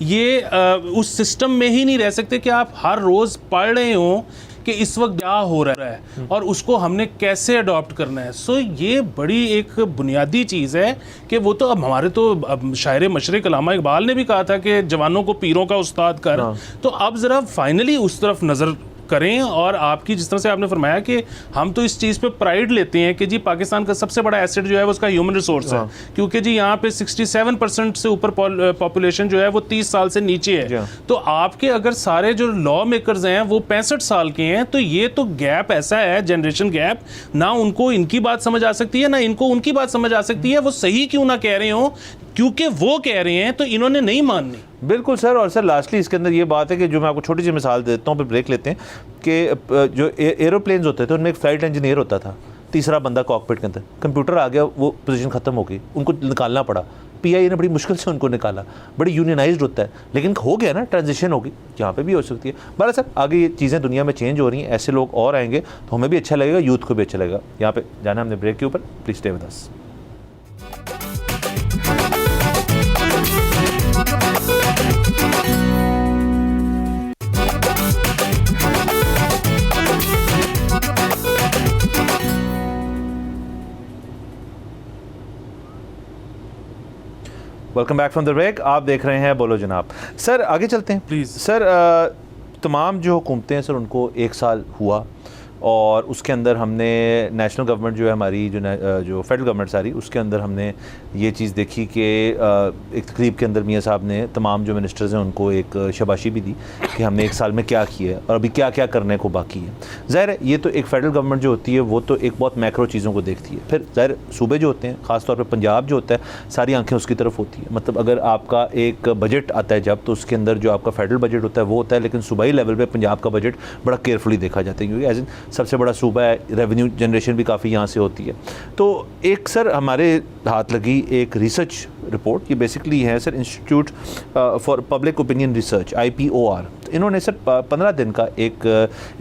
ये उस सिस्टम में ही नहीं रह सकते कि आप हर रोज़ पढ़ रहे हो कि इस वक्त क्या हो रहा है और उसको हमने कैसे अडॉप्ट करना है। सो ये बड़ी एक बुनियादी चीज़ है कि वो तो अब हमारे तो शायर मशरिक़ अल्लामा इकबाल ने भी कहा था कि जवानों को पीरों का उस्ताद कर। तो अब ज़रा फाइनली उस तरफ नज़र करें। और आपकी जिस तरह से आपने फरमाया कि हम तो इस चीज़ पे प्राइड लेते हैं कि जी पाकिस्तान का सबसे बड़ा एसेट जो है वो उसका ह्यूमन रिसोर्स है, क्योंकि जी यहाँ पे 67% से ऊपर पॉपुलेशन जो है वो 30 साल से नीचे है। तो आपके अगर सारे जो लॉ मेकर्स हैं वो 65 साल के हैं, तो ये तो गैप ऐसा है, जनरेशन गैप, ना उनको इनकी बात समझ आ सकती है ना इनको उनकी बात समझ आ सकती है। वो सही क्यों ना कह रहे हो, क्योंकि वो कह रहे हैं तो इन्होंने नहीं माननी। बिल्कुल सर। और सर लास्टली इसके अंदर ये बात है कि जो मैं आपको छोटी सी मिसाल देता हूँ, फिर ब्रेक लेते हैं, कि जो एरोप्लेन्स होते थे उनमें एक फ़्लाइट इंजीनियर होता था, तीसरा बंदा कॉकपिट के अंदर, कंप्यूटर आ गया, वो पोजीशन ख़त्म हो गई, उनको निकालना पड़ा। PIA ने बड़ी मुश्किल से उनको निकाला, बड़ी यूनियनाइज्ड होता है, लेकिन हो गया ना, ट्रांजिशन होगी, यहाँ पे भी हो सकती है। बड़ा सर आगे ये चीज़ें दुनिया में चेंज हो रही हैं, ऐसे लोग और आएंगे तो हमें भी अच्छा लगेगा, यूथ को भी अच्छा लगेगा। यहाँ पे जाना हमने ब्रेक के ऊपर, please stay with us. Welcome back from the break. आप देख रहे हैं बोलो जनाब। सर आगे चलते हैं प्लीज़। सर तमाम जो हुकूमतें हैं सर, उनको 1 साल हुआ और उसके अंदर हमने नेशनल गवर्नमेंट जो है हमारी, जो फेडरल गवर्नमेंट सारी, उसके अंदर हमने ये चीज़ देखी कि एक तकरीब के अंदर मियाँ साहब ने तमाम जो मिनिस्टर्स हैं उनको एक शाबाशी भी दी कि हमने 1 साल में क्या किया है और अभी क्या क्या करने को बाकी है। ज़ाहिर है ये तो एक फेडरल गवर्नमेंट जो होती है वो तो एक बहुत मैक्रो चीज़ों को देखती है। फिर ज़ाहिर सूबे जो होते हैं, ख़ास तौर पर पंजाब जो होता है, सारी आंखें उसकी तरफ होती है। मतलब अगर आपका एक बजट आता है जब, तो उसके अंदर जो आपका फेडरल बजट होता है वो होता है, लेकिन सूबाई लेवल पर पंजाब का बजट बड़ा केयरफुली देखा जाता है, क्योंकि एज इन सबसे बड़ा सूबा है, रेवेन्यू जनरेशन भी काफ़ी यहाँ से होती है। तो एक सर हमारे हाथ लगी एक रिसर्च रिपोर्ट, ये बेसिकली है sir institute for public opinion research, IPOR। तो इन्होंने सर 15 दिन का एक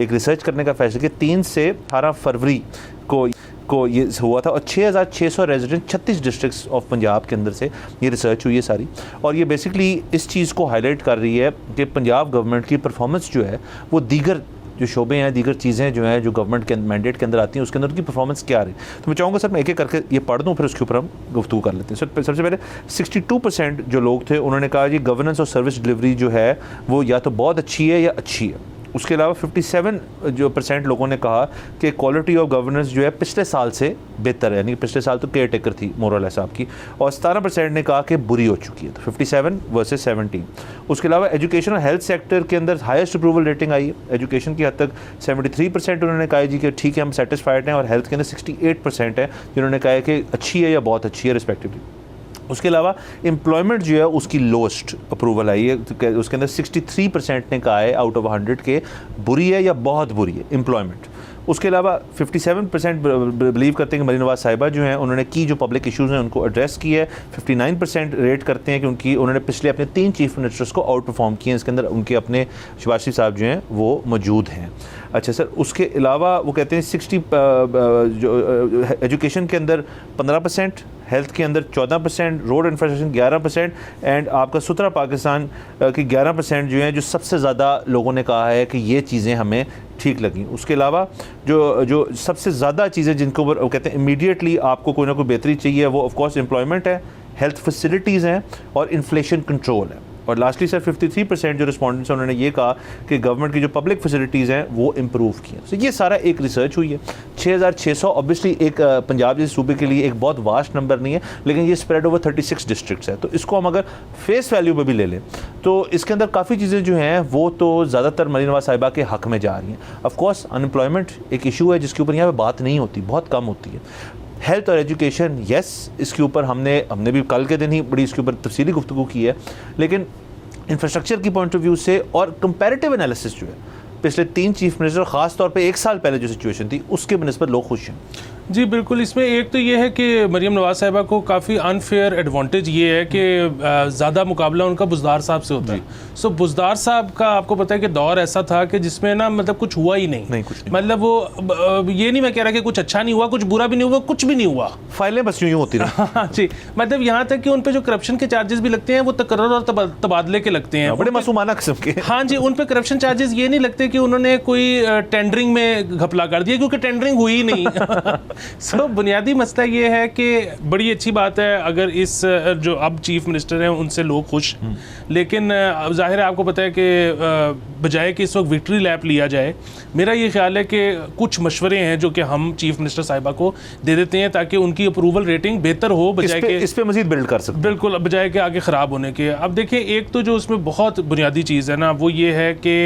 रिसर्च करने का फैसला किया। 3 से 18 फरवरी को ये हुआ था और 6600 रेजिडेंट 36 डिस्ट्रिक्ट्स ऑफ पंजाब के अंदर से ये रिसर्च हुई है सारी। और ये बेसिकली इस चीज़ को हाईलाइट कर रही है कि पंजाब गवर्नमेंट की परफॉर्मेंस जो है वो दीगर जो शोबे हैं, दीगर चीज़ें जो हैं जो गवर्नमेंट के मैंडेट के अंदर आती हैं, उसके अंदर उनकी परफॉर्मेंस क्या रही। तो मैं चाहूँगा सर मैं एक एक करके ये पढ़ दूँ, फिर उसके ऊपर हम गुफ्तगू कर लेते हैं। सर सबसे पहले 62% जो लोग थे उन्होंने कहा जी गवर्नेंस और सर्विस डिलीवरी जो है वो या तो बहुत अच्छी है या अच्छी है। उसके अलावा 57% लोगों ने कहा कि क्वालिटी ऑफ गवर्नेंस जो है पिछले साल से बेहतर है, यानी कि पिछले साल तो केयर टेकर थी मोरल साहब की। और 17% ने कहा कि बुरी हो चुकी है, तो 57 वर्सेस 17। उसके अलावा एजुकेशन और हेल्थ सेक्टर के अंदर हाईएस्ट अप्रूवल रेटिंग आई है। एजुकेशन की हद तक 73% उन्होंने कहा जी कि ठीक है हम सेटिस्फाइड हैं, और हेल्थ के अंदर 68% है जिन्होंने कहा है कि अच्छी है या बहुत अच्छी है रिस्पेक्टिवली। उसके अलावा एम्प्लॉयमेंट जो है उसकी लोएस्ट अप्रूवल आई है, तो उसके अंदर 63% ने कहा है आउट ऑफ 100 के बुरी है या बहुत बुरी है एम्प्लॉयमेंट। उसके अलावा 57% बिलीव करते हैं कि मरीन नवाज साहिबा जो हैं उन्होंने की जो पब्लिक इश्यूज़ हैं उनको एड्रेस की है। 59% रेट करते हैं क्योंकि उन्होंने पिछले अपने 3 चीफ मिनिस्टर्स को आउट परफॉर्म किए हैं, इसके अंदर उनके अपने शहबाज शरीफ साहब जो हैं वो मौजूद हैं। अच्छा सर, उसके अलावा वो कहते हैं 60 जो एजुकेशन के अंदर 15%, हेल्थ के अंदर 14%, रोड इंफ्रास्ट्रक्चर 11% एंड आपका सुथरा पाकिस्तान की 11% जो हैं जो सबसे ज़्यादा लोगों ने कहा है कि ये चीज़ें हमें ठीक लगी। उसके अलावा जो सबसे ज़्यादा चीज़ें जिनको वो कहते हैं इमीडिएटली आपको कोई ना कोई बेहतरी चाहिए, वो ऑफ कोर्स एम्प्लॉयमेंट है, हेल्थ फैसिलिटीज़ हैं और इन्फ्लेशन कंट्रोल है। और लास्टली सर 53% जो रिस्पॉन्डेंट्स हैं उन्होंने ये कहा कि गवर्नमेंट की जो पब्लिक फैसिलिटीज़ हैं वो इम्प्रूव की हैं। तो ये सारा एक रिसर्च हुई है। 6600 ऑब्वियसली एक पंजाब जैसे सूबे के लिए एक बहुत वास्ट नंबर नहीं है, लेकिन ये स्प्रेड ओवर 36 डिस्ट्रिक्ट्स है। तो इसको हम अगर फेस वैल्यू में भी ले लें तो इसके अंदर काफ़ी चीज़ें जो हैं वो तो ज़्यादातर मरीम नवाज़ साहिबा के हक़ में जा रही हैं। ऑफ कोर्स अनएम्प्लॉयमेंट एक इशू है जिसके ऊपर यहाँ पे बात नहीं होती, बहुत कम होती है। हेल्थ और एजुकेशन, यस, इसके ऊपर हमने भी कल के दिन ही बड़ी इसके ऊपर तफसीली गुफ्तगू की है, लेकिन इंफ्रास्ट्रक्चर की पॉइंट ऑफ व्यू से और कंपैरेटिव एनालिसिस जो है पिछले 3 चीफ मिनिस्टर, ख़ास तौर पे 1 साल पहले जो सिचुएशन थी उसके बनस्बत लोग खुश हैं। जी बिल्कुल, इसमें एक तो ये है कि मरीम नवाज़ साहिबा को काफ़ी अनफेयर एडवांटेज ये है कि ज़्यादा मुकाबला उनका बुज़दार साहब से होता है। सो बुज़दार साहब का आपको पता है कि दौर ऐसा था कि जिसमें ना मतलब कुछ हुआ ही नहीं कुछ नहीं। मतलब वो ये नहीं मैं कह रहा कि कुछ अच्छा नहीं हुआ, कुछ बुरा भी नहीं हुआ, कुछ भी नहीं हुआ, फाइलें बस यूँ होती रही। हाँ जी, मतलब यहाँ तक कि उन पे जो करप्शन के चार्जेस भी लगते हैं वो तकर्रर और तबादले के लगते हैं, बड़े मासूमाना किस्म के। हाँ जी, उन पे करप्शन चार्जेस ये नहीं लगते कि उन्होंने कोई टेंडरिंग में घपला कर दिया, क्योंकि टेंडरिंग हुई ही नहीं। सो बुनियादी मसला ये है कि बड़ी अच्छी बात है अगर इस जो अब चीफ मिनिस्टर हैं उनसे लोग खुश, लेकिन जाहिर है आपको पता है कि बजाय कि इस वक्त विक्ट्री लैप लिया जाए, मेरा ये ख्याल है कि कुछ मशवरे हैं जो कि हम चीफ मिनिस्टर साहिबा को दे देते हैं ताकि उनकी अप्रूवल रेटिंग बेहतर हो, बजाय के इस पे मजीद बिल्ड कर सकते। बिल्कुल, बजाय के आगे ख़राब होने के। अब देखिए, एक तो जो उसमें बहुत बुनियादी चीज़ है ना वो ये है कि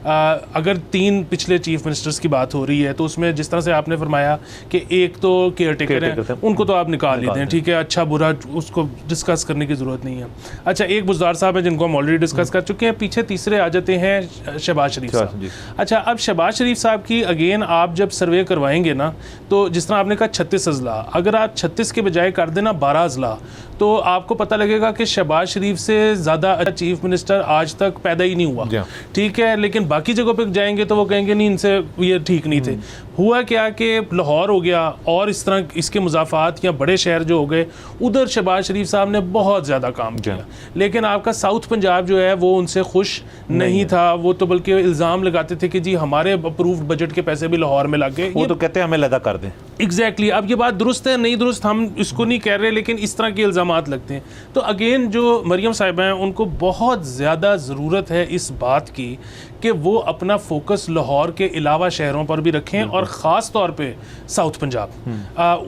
अगर 3 पिछले चीफ मिनिस्टर्स की बात हो रही है तो उसमें जिस तरह से आपने फरमाया कि एक तो केयर टेकर है, उनको तो आप निकाल ही दें, ठीक है, अच्छा बुरा उसको डिस्कस करने की ज़रूरत नहीं है। अच्छा, एक बुज़दार साहब है जिनको हम ऑलरेडी डिस्कस कर चुके हैं, पीछे तीसरे आ जाते हैं शहबाज शरीफ साहब। अच्छा, अब शहबाज शरीफ साहब की अगेन आप जब सर्वे करवाएंगे ना, तो जिस तरह आपने कहा 36 अजला, अगर आप 36 के बजाय कर देना 12 अजला, तो आपको पता लगेगा कि शहबाज शरीफ से ज़्यादा अच्छा चीफ मिनिस्टर आज तक पैदा ही नहीं हुआ, ठीक है। लेकिन बाकी जगहों पे जाएंगे तो वो कहेंगे नहीं, इनसे ये ठीक नहीं थे। हुआ क्या कि लाहौर हो गया और इस तरह इसके मुजाफात या बड़े शहर जो हो गए, उधर शहबाज शरीफ साहब ने बहुत ज़्यादा काम किया, लेकिन आपका साउथ पंजाब जो है वो उनसे खुश नहीं था। वो तो बल्कि इल्ज़ाम लगाते थे कि जी हमारे अप्रूव्ड बजट के पैसे भी लाहौर में लग गए, वो तो कहते हैं हमें लदा कर दें। एग्जैक्टली, अब ये बात दुरुस्त है नहीं दुरुस्त हम इसको नहीं कह रहे, लेकिन इस तरह के इल्ज़ामात लगते हैं। तो अगेन जो मरियम साहिबा हैं उनको बहुत ज़्यादा ज़रूरत है इस बात की कि वो अपना फोकस लाहौर के अलावा शहरों पर भी रखें और ख़ास तौर पे साउथ पंजाब।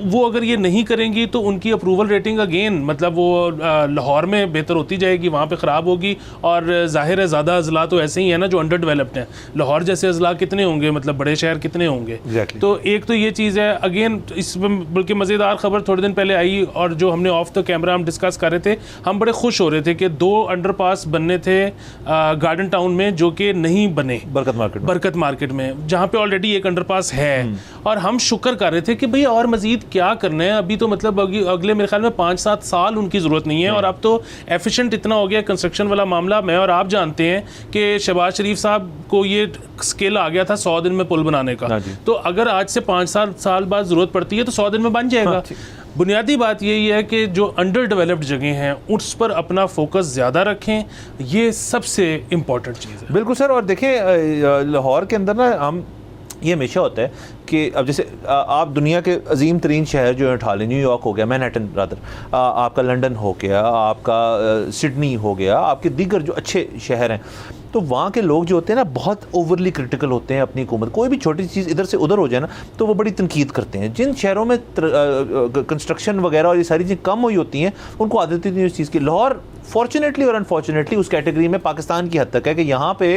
वो अगर ये नहीं करेंगी तो उनकी अप्रूवल रेटिंग अगेन मतलब वो लाहौर में बेहतर होती जाएगी, वहाँ पे ख़राब होगी। और जाहिर है ज़्यादा अजला तो ऐसे ही है ना जो अंडर डेवलप्ड हैं, लाहौर जैसे अजला कितने होंगे, मतलब बड़े शहर कितने होंगे। तो एक तो ये चीज़ है। अगेन इसमें बल्कि मज़ेदार खबर थोड़े दिन पहले आई और जो हमने ऑफ द कैमरा हम डिस्कस कर रहे थे, हम बड़े खुश हो रहे थे कि 2 अंडरपास बनने थे गार्डन टाउन में जो कि नहीं बने, बरकत मार्केट में, जहाँ पे ऑलरेडी एक अंडरपास है। और हम शुक्र कर रहे थे कि भाई और मजीद क्या करना है, अभी तो मतलब अगले मेरे ख्याल में 5-7 साल उनकी ज़रूरत नहीं है। और अब तो एफिशिएंट इतना हो गया कंस्ट्रक्शन वाला मामला। मैं और आप जानते हैं कि शहबाज शरीफ साहब को ये स्केल आ गया था 100 दिन में पुल बनाने का, तो अगर आज से 5-7 साल बाद ज़रूरत पड़ती है तो 100 दिन में बन जाएगा। बुनियादी बात यही है कि जो अंडर डेवलप्ड जगह हैं उस पर अपना फोकस ज़्यादा रखें, ये सबसे इम्पॉर्टेंट चीज़ है। बिल्कुल सर। और देखें लाहौर के अंदर ना हम ये हमेशा होता है कि अब जैसे आप दुनिया के अजीम तरीन शहर जो है उठा लें, न्यूयॉर्क हो गया, मैनहट्टन रादर, आपका लंदन हो गया, आपका सिडनी हो गया, आपके दीगर जो अच्छे शहर हैं, तो वहाँ के लोग जो होते हैं ना बहुत ओवरली क्रिटिकल होते हैं अपनी हुकूमत। कोई भी छोटी चीज़ इधर से उधर हो जाए ना तो वो बड़ी तनकीद करते हैं। जिन शहरों में कंस्ट्रक्शन वगैरह और ये सारी चीज़ें कम हुई होती हैं उनको आदत नहीं उस चीज़ की। लाहौर फॉर्चुनेटली और अनफॉर्चुनेटली उस कैटेगरी में पाकिस्तान की हद तक है कि यहाँ पे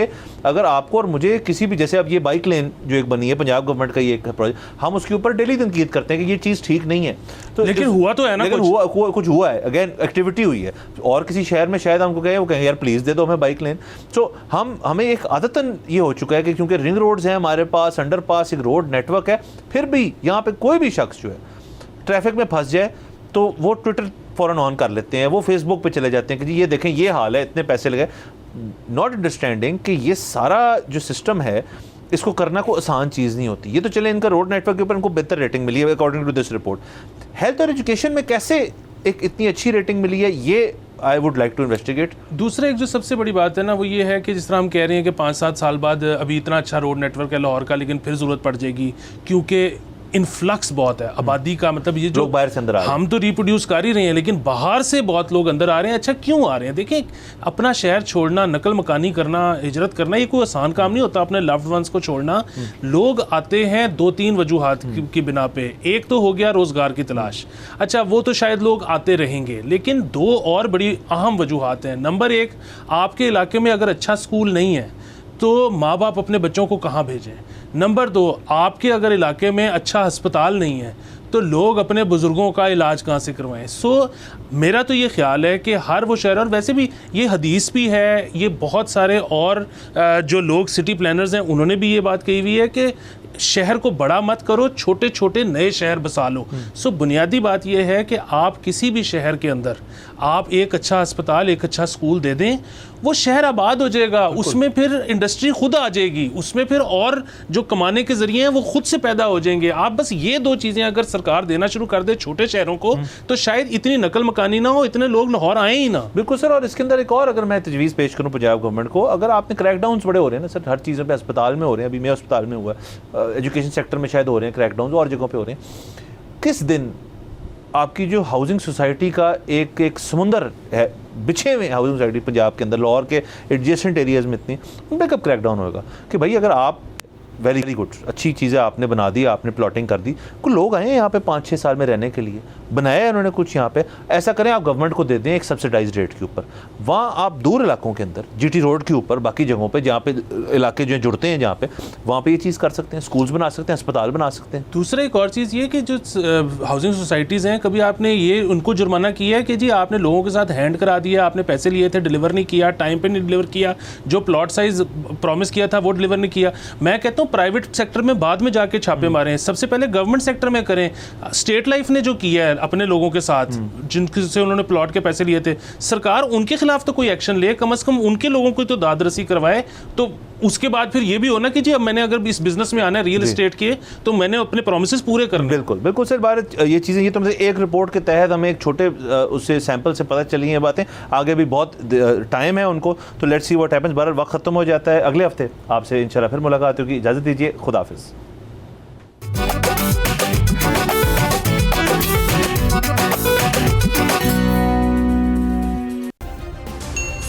अगर आपको और मुझे किसी भी, जैसे अब ये बाइक लेन जो एक बनी है पंजाब गवर्नमेंट का, ये एक प्रोजेक्ट, हम उसके ऊपर डेली तनकीद करते हैं कि ये चीज़ ठीक नहीं है, तो लेकिन हुआ तो है ना, लेकिन कुछ हुआ है, अगेन एक्टिविटी हुई है। और किसी शहर में शायद हमको कहें, वो कहें यार प्लीज़ दे दो हमें बाइक लेन। तो हमें एक आदतन ये हो चुका है कि क्योंकि रिंग रोड्स हैं हमारे पास, अंडर पास एक रोड नेटवर्क है, फिर भी यहाँ पे कोई भी शख्स जो है ट्रैफिक में फंस जाए तो वो ट्विटर फ़ौरन ऑन कर लेते हैं, वो फेसबुक पे चले जाते हैं कि जी ये देखें ये हाल है, इतने पैसे लगे, नॉट अंडरस्टैंडिंग कि ये सारा जो सिस्टम है इसको करना कोई आसान चीज़ नहीं होती। ये तो चले इनका रोड नेटवर्क के ऊपर इनको बेहतर रेटिंग मिली है according to this report. Health और एजुकेशन में कैसे एक इतनी अच्छी रेटिंग मिली है, ये I would like to investigate. दूसरा एक जो सबसे बड़ी बात है ना वो ये है कि जिस तरह हम कह रहे हैं कि 5-7 साल बाद अभी इतना अच्छा रोड नेटवर्क है लाहौर का, लेकिन फिर ज़रूरत पड़ जाएगी क्योंकि इन्फ्लक्स बहुत है आबादी का, मतलब ये जो लोग बाहर से अंदर आ रहे हैं। हम तो रिप्रोड्यूस कर ही रहे हैं, लेकिन बाहर से बहुत लोग अंदर आ रहे हैं। अच्छा क्यों आ रहे हैं? देखिए, अपना शहर छोड़ना, नकल मकानी करना, हिजरत करना, ये कोई आसान काम नहीं होता, अपने लव्ड वंस को छोड़ना। लोग आते हैं 2-3 वजूहात की बिना पे। एक तो हो गया रोज़गार की तलाश, अच्छा वो तो शायद लोग आते रहेंगे, लेकिन 2 और बड़ी अहम वजूहात हैं। नंबर 1, आपके इलाके में अगर अच्छा स्कूल नहीं है तो माँ बाप अपने बच्चों को कहाँ भेजें। नंबर 2, आपके अगर इलाके में अच्छा अस्पताल नहीं है तो लोग अपने बुज़ुर्गों का इलाज कहाँ से करवाएं। सो मेरा तो ये ख्याल है कि हर वो शहर, और वैसे भी ये हदीस भी है, ये बहुत सारे और जो लोग सिटी प्लानर्स हैं उन्होंने भी ये बात कही हुई है कि शहर को बड़ा मत करो, छोटे छोटे नए शहर बसा लो। सो बुनियादी बात यह है कि आप किसी भी शहर के अंदर आप एक अच्छा अस्पताल, एक अच्छा स्कूल दे दें, वो शहर आबाद हो जाएगा, उसमें फिर इंडस्ट्री खुद आ जाएगी, उसमें फिर और जो कमाने के जरिए हैं वो खुद से पैदा हो जाएंगे। आप बस ये 2 चीज़ें अगर सरकार देना शुरू कर दे छोटे शहरों को, तो शायद इतनी नकल मकानी ना हो, इतने लोग लाहौर आए ही ना। बिल्कुल सर। और इसके अंदर एक और अगर मैं तजवीज़ पेश करूँ पंजाब गवर्नमेंट को, अगर आपने क्रैकडाउन्स बड़े हो रहे हैं ना सर, हर चीज़ों पे अस्पताल में हो रहे हैं, अभी मैं अस्पताल में हुआ, एजुकेशन सेक्टर में शायद हो रहे हैं क्रैकडाउन, और जगहों पे हो रहे हैं, किस दिन आपकी जो हाउसिंग सोसाइटी का एक समुंदर है, बिछे हुए हाउसिंग सोसाइटी पंजाब के अंदर, लाहौर के एडजेसेंट एरियाज़ में इतनी, उन पर कब क्रैकडाउन होगा कि भाई अगर आप वेरी गुड अच्छी चीज़ें आपने बना दी, आपने प्लॉटिंग कर दी, कुछ लोग आए हैं यहाँ पे 5-6 साल में रहने के लिए, बनाया है उन्होंने कुछ यहाँ पे, ऐसा करें आप गवर्नमेंट को दे दें एक सब्सिडाइज रेट के ऊपर, वहाँ आप दूर इलाकों के अंदर जीटी रोड के ऊपर, बाकी जगहों पे जहाँ पे इलाके जो जुड़ते हैं जहाँ पे, वहाँ पे ये चीज़ कर सकते हैं, स्कूल्स बना सकते हैं, अस्पताल बना सकते हैं। दूसरा एक और चीज़ ये कि जो हाउसिंग सोसाइटीज़ हैं, कभी आपने ये उनको जुर्माना किया है कि जी आपने लोगों के साथ हैंड करा दिया, आपने पैसे लिए थे, डिलीवर नहीं किया, टाइम पे नहीं डिलीवर किया, जो प्लॉट साइज प्रॉमिस किया था वो डिलीवर नहीं किया। मैं कहता हूँ प्राइवेट सेक्टर में बाद में जाके छापे मारे हैं, सबसे पहले गवर्नमेंट सेक्टर में करें। स्टेट लाइफ ने जो किया है अपने लोगों के साथ, जिनसे उन्होंने प्लॉट के पैसे लिए थे, सरकार उनके खिलाफ तो कोई एक्शन ले, कम से कम उनके लोगों को तो दाद रसी करवाए। तो उसके बाद फिर ये भी होना कि जी अब मैंने अगर इस बिजनेस में आना है रियल एस्टेट के, तो मैंने अपने प्रोमिसेस पूरे करने। बिल्कुल बिल्कुल सर। भारत ये चीज़ें, ये तो मतलब एक रिपोर्ट के तहत हमें एक छोटे उससे सैंपल से पता चली हैं बातें, आगे भी बहुत टाइम है उनको, तो let's see what happens. Bharat वक्त खत्म हो जाता है, अगले हफ्ते आपसे इंशाल्लाह फिर मुलाकात होगी। इजाज़त दीजिए, खुदा हाफिज़।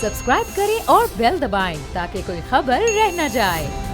सब्सक्राइब करें और बेल दबाएं ताकि कोई खबर रह न जाए।